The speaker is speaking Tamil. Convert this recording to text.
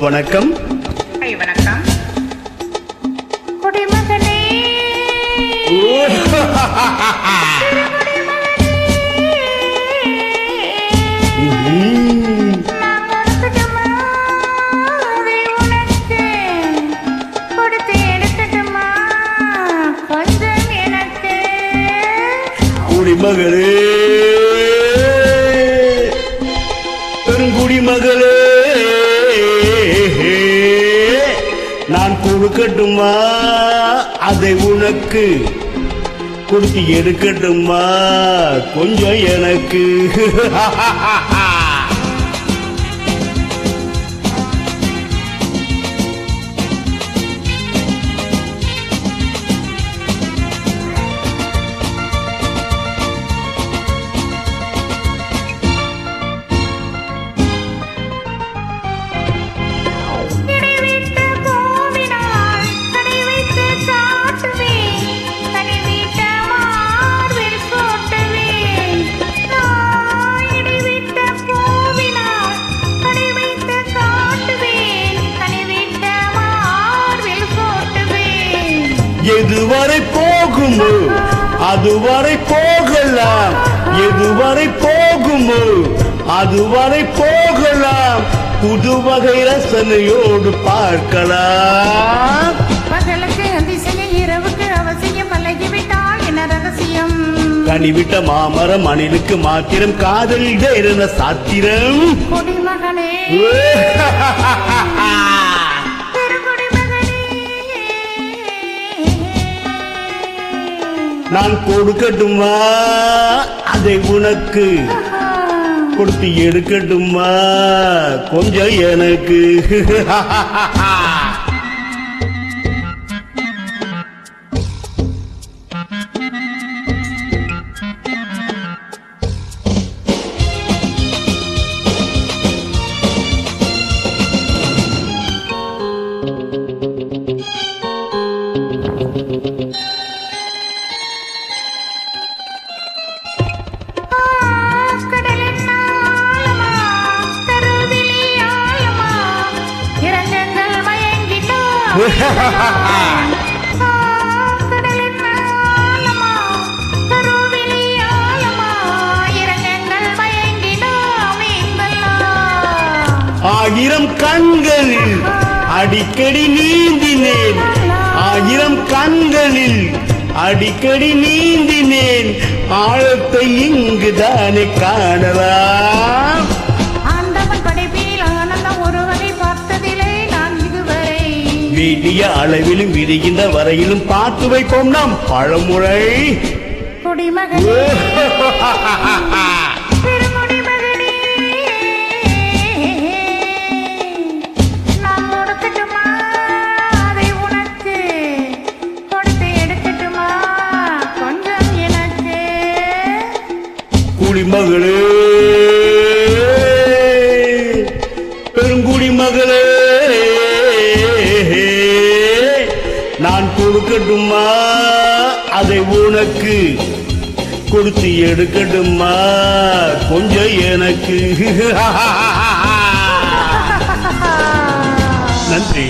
வணக்கம். வணக்கம். குடிமகனே குடிமகளே, பெருங்குடிமகளே, நான் கொடுக்கட்டுமா அதை உனக்கு, கொடுத்து எடுக்கட்டுமா கொஞ்சம் எனக்கு. எதுவரை போகுமோ அதுவரை போகலாம், எதுவரை போகுமோ அதுவரை போகலாம், புதுவகை ரசனையோடு பார்க்கலாம். பகலுக்கு அதிசயம் இரவுக்கு அவசியம், பழகிவிட்டால் என்ன ரகசியம், கனிவிட்ட மாமரம் மணிலுக்கு மாத்திரம், காதலில் வேறென சாத்திரம். குடிமகனே நான் கொடுக்கட்டுமா அதை உனக்கு, கொடுத்து எடுக்கட்டுமா கொஞ்சம் எனக்கு. ஆயிரம் கண்களில் அடிக்கடி நீந்தினேன், ஆயிரம் கண்களில் அடிக்கடி நீந்தினேன், ஆழத்தை இங்குதானே காணலாம். விடிய அளவிலும் விரிகின்ற வரையிலும் பார்த்து வைப்போம் நாம் பழமுறை. குடிமகனே நான் கொடுக்கட்டுமா அதை உனக்கு, கொடுத்து எடுக்கட்டுமா கொஞ்சம் எனக்கு. குடிமகளே, பெருங்குடிமகளே, நான் கொடுக்கட்டுமா அதை உனக்கு, கொடுத்து எடுக்கட்டுமா கொஞ்சம் எனக்கு. நன்றி.